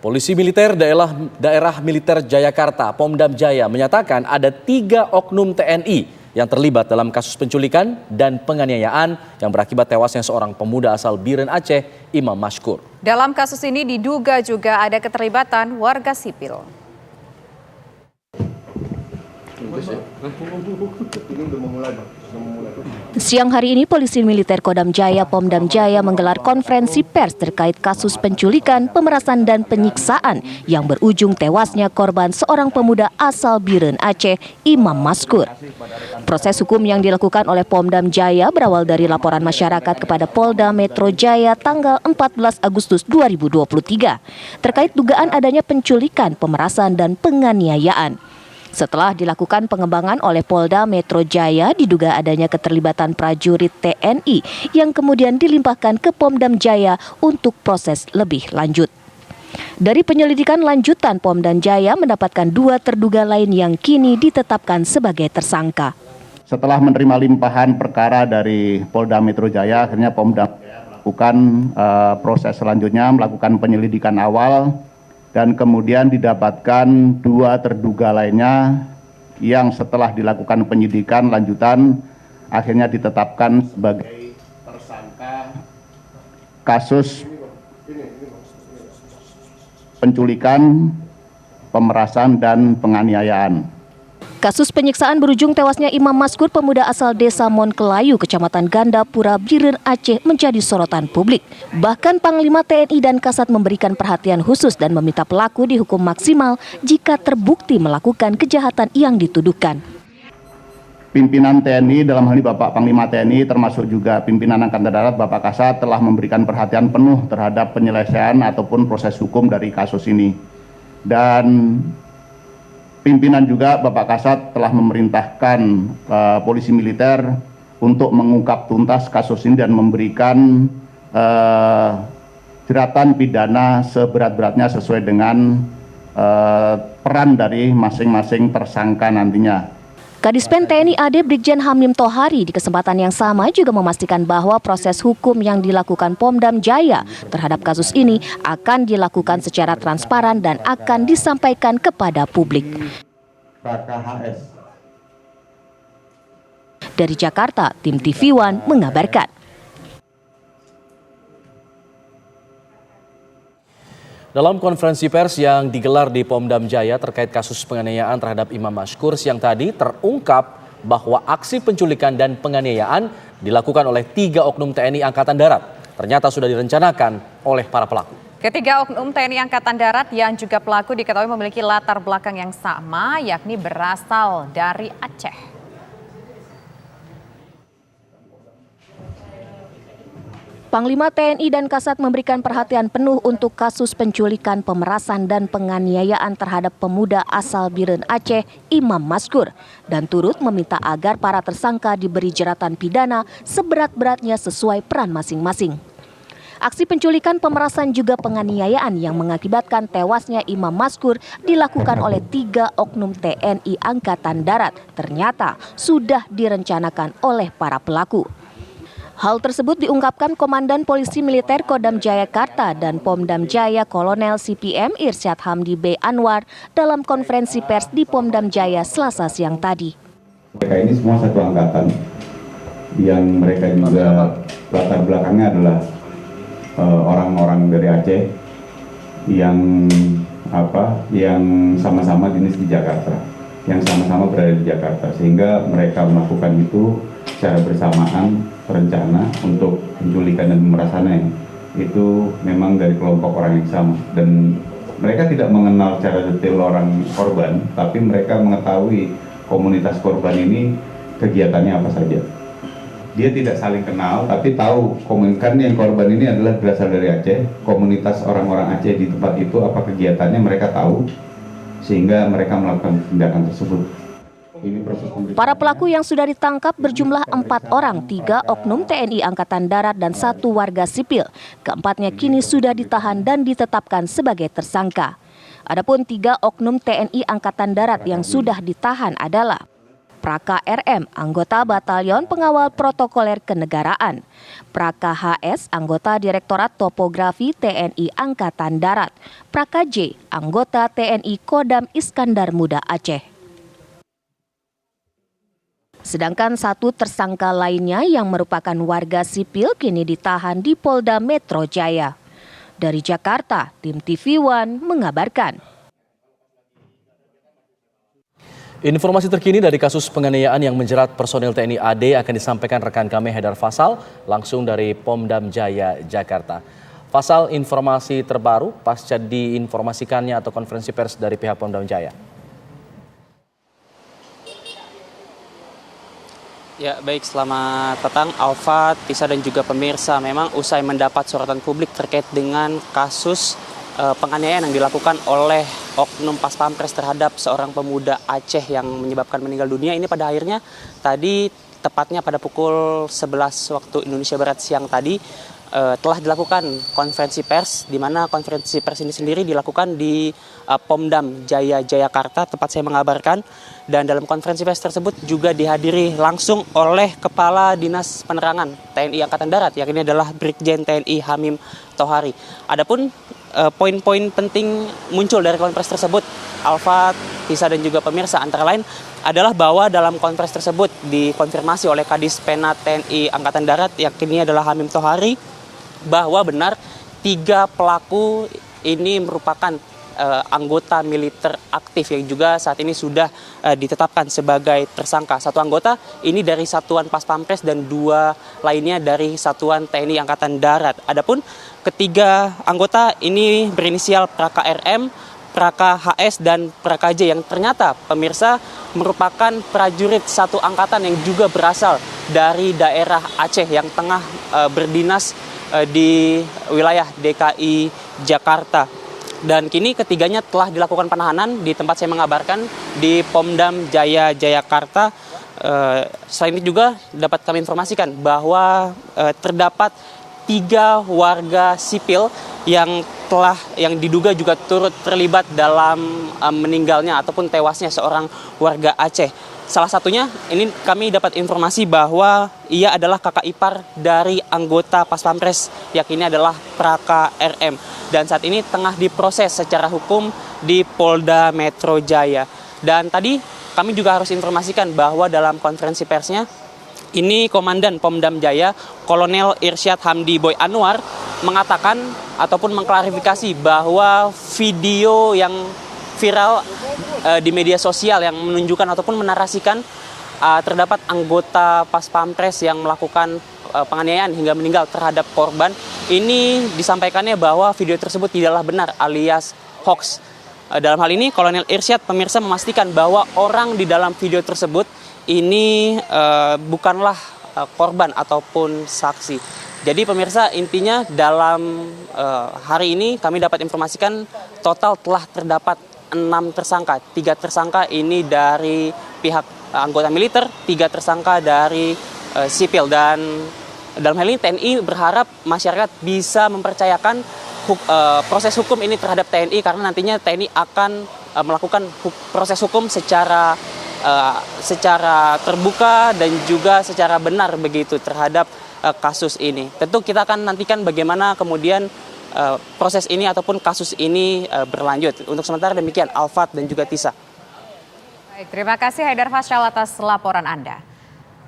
Polisi Militer Daerah Militer Jayakarta, Pomdam Jaya, menyatakan ada 3 oknum TNI yang terlibat dalam kasus penculikan dan penganiayaan yang berakibat tewasnya seorang pemuda asal Biren Aceh, Imam Mashkur. Dalam kasus ini diduga juga ada keterlibatan warga sipil. Siang hari ini, Polisi Militer Kodam Jaya Pomdam Jaya menggelar konferensi pers terkait kasus penculikan, pemerasan dan penyiksaan yang berujung tewasnya korban seorang pemuda asal Biren Aceh, Imam Mashkur. Proses hukum yang dilakukan oleh Pomdam Jaya berawal dari laporan masyarakat kepada Polda Metro Jaya tanggal 14 Agustus 2023 terkait dugaan adanya penculikan, pemerasan dan penganiayaan. Setelah dilakukan pengembangan oleh Polda Metro Jaya, diduga adanya keterlibatan prajurit TNI yang kemudian dilimpahkan ke Pomdam Jaya untuk proses lebih lanjut. Dari penyelidikan lanjutan, Pomdam Jaya mendapatkan 2 terduga lain yang kini ditetapkan sebagai tersangka. Setelah menerima limpahan perkara dari Polda Metro Jaya, akhirnya Pomdam melakukan proses selanjutnya, melakukan penyelidikan awal, dan kemudian didapatkan 2 terduga lainnya yang setelah dilakukan penyidikan lanjutan akhirnya ditetapkan sebagai tersangka kasus penculikan, pemerasan dan penganiayaan. Kasus penyiksaan berujung tewasnya Imam Mashkur, pemuda asal Desa Monkelayu, Kecamatan Gandapura, Biren Aceh, menjadi sorotan publik. Bahkan Panglima TNI dan Kasat memberikan perhatian khusus dan meminta pelaku dihukum maksimal jika terbukti melakukan kejahatan yang dituduhkan. Pimpinan TNI, dalam hal ini Bapak Panglima TNI, termasuk juga pimpinan Angkatan Darat Bapak Kasat, telah memberikan perhatian penuh terhadap penyelesaian ataupun proses hukum dari kasus ini. Dan pimpinan juga Bapak Kasat telah memerintahkan Polisi Militer untuk mengungkap tuntas kasus ini dan memberikan jeratan pidana seberat-beratnya sesuai dengan peran dari masing-masing tersangka nantinya. Kadispen TNI AD Brigjen Hamim Tohari di kesempatan yang sama juga memastikan bahwa proses hukum yang dilakukan Pomdam Jaya terhadap kasus ini akan dilakukan secara transparan dan akan disampaikan kepada publik. Dari Jakarta, tim TV One mengabarkan. Dalam konferensi pers yang digelar di Pomdam Jaya terkait kasus penganiayaan terhadap Imam Mashkur siang tadi, terungkap bahwa aksi penculikan dan penganiayaan dilakukan oleh 3 oknum TNI Angkatan Darat. Ternyata sudah direncanakan oleh para pelaku. Ketiga oknum TNI Angkatan Darat yang juga pelaku diketahui memiliki latar belakang yang sama, yakni berasal dari Aceh. Panglima TNI dan Kasat memberikan perhatian penuh untuk kasus penculikan, pemerasan dan penganiayaan terhadap pemuda asal Biren Aceh, Imam Mashkur, dan turut meminta agar para tersangka diberi jeratan pidana seberat-beratnya sesuai peran masing-masing. Aksi penculikan, pemerasan juga penganiayaan yang mengakibatkan tewasnya Imam Mashkur dilakukan oleh 3 oknum TNI Angkatan Darat. Ternyata sudah direncanakan oleh para pelaku. Hal tersebut diungkapkan Komandan Polisi Militer Kodam Jayakarta dan Pomdam Jaya Kolonel CPM Irsyad Hamdi B. Anwar dalam konferensi pers di Pomdam Jaya Selasa siang tadi. Mereka ini semua satu angkatan yang mereka juga latar belakangnya adalah orang-orang dari Aceh yang sama-sama dinas di Jakarta, yang sama-sama berada di Jakarta, sehingga mereka melakukan itu secara bersamaan rencana untuk penculikan dan pemerasannya itu memang dari kelompok orang yang sama, dan mereka tidak mengenal secara detail orang korban, tapi mereka mengetahui komunitas korban ini kegiatannya apa saja. Dia tidak saling kenal, tapi tahu komunitas yang korban ini adalah berasal dari Aceh, komunitas orang-orang Aceh di tempat itu apa kegiatannya mereka tahu, sehingga mereka melakukan tindakan tersebut. Para pelaku yang sudah ditangkap berjumlah 4 orang, 3 oknum TNI Angkatan Darat dan 1 warga sipil. Keempatnya kini sudah ditahan dan ditetapkan sebagai tersangka. Adapun 3 oknum TNI Angkatan Darat yang sudah ditahan adalah Praka RM, anggota Batalion Pengawal Protokoler Kenegaraan. Praka HS, anggota Direktorat Topografi TNI Angkatan Darat. Praka J, anggota TNI Kodam Iskandar Muda Aceh. Sedangkan satu tersangka lainnya yang merupakan warga sipil kini ditahan di Polda Metro Jaya. Dari Jakarta, tim TV One mengabarkan. Informasi terkini dari kasus penganiayaan yang menjerat personil TNI AD akan disampaikan rekan kami Haidar Faisal langsung dari Pomdam Jaya, Jakarta. Faisal, informasi terbaru pasca diinformasikannya atau konferensi pers dari pihak Pomdam Jaya. Ya, baik, selamat petang Alfa, Tisa dan juga pemirsa. Memang usai mendapat sorotan publik terkait dengan kasus penganiayaan yang dilakukan oleh oknum Pas Pampres terhadap seorang pemuda Aceh yang menyebabkan meninggal dunia, ini pada akhirnya tadi tepatnya pada pukul 11 waktu Indonesia Barat siang tadi telah dilakukan konferensi pers, di mana konferensi pers ini sendiri dilakukan di Pomdam Jaya, Jakarta, tempat saya mengabarkan. Dan dalam konferensi pers tersebut juga dihadiri langsung oleh Kepala Dinas Penerangan TNI Angkatan Darat, yang ini adalah Brigjen TNI Hamim Tohari. Adapun poin-poin penting muncul dari konferensi tersebut, Alfa, Tisa dan juga pemirsa, antara lain adalah bahwa dalam konferensi tersebut dikonfirmasi oleh Kadis Penat TNI Angkatan Darat, yang ini adalah Hamim Tohari, bahwa benar 3 pelaku ini merupakan anggota militer aktif yang juga saat ini sudah ditetapkan sebagai tersangka. 1 anggota ini dari Satuan Pas Pampres dan 2 lainnya dari Satuan TNI Angkatan Darat. Adapun ketiga anggota ini berinisial Praka RM, Praka HS dan Praka J, yang ternyata pemirsa merupakan prajurit satu angkatan yang juga berasal dari daerah Aceh yang tengah berdinas di wilayah DKI Jakarta. Dan kini ketiganya telah dilakukan penahanan di tempat saya mengabarkan di Pomdam Jaya, Jakarta. Selain itu juga dapat kami informasikan bahwa terdapat 3 warga sipil yang diduga juga turut terlibat dalam meninggalnya ataupun tewasnya seorang warga Aceh. Salah satunya ini kami dapat informasi bahwa ia adalah kakak ipar dari anggota Pas Pampres, yakni adalah Praka RM, dan saat ini tengah diproses secara hukum di Polda Metro Jaya. Dan tadi kami juga harus informasikan bahwa dalam konferensi persnya ini Komandan Pomdam Jaya Kolonel Irsyad Hamdi Boy Anwar mengatakan ataupun mengklarifikasi bahwa video yang viral di media sosial yang menunjukkan ataupun menarasikan terdapat anggota Pas Pampres yang melakukan penganiayaan hingga meninggal terhadap korban, ini disampaikannya bahwa video tersebut tidaklah benar alias hoax. Dalam hal ini Kolonel Irsyad pemirsa memastikan bahwa orang di dalam video tersebut ini bukanlah korban ataupun saksi. Jadi pemirsa, intinya dalam hari ini kami dapat informasikan total telah terdapat 6 tersangka. 3 tersangka ini dari pihak anggota militer, 3 tersangka dari sipil. Dan dalam hal ini TNI berharap masyarakat bisa mempercayakan proses hukum ini terhadap TNI, karena nantinya TNI akan melakukan proses hukum secara terbuka dan juga secara benar begitu terhadap kasus ini. Tentu kita akan nantikan bagaimana kemudian proses ini ataupun kasus ini berlanjut. Untuk sementara demikian, Alfat dan juga Tisa. Baik, terima kasih Haidar Faisal atas laporan Anda.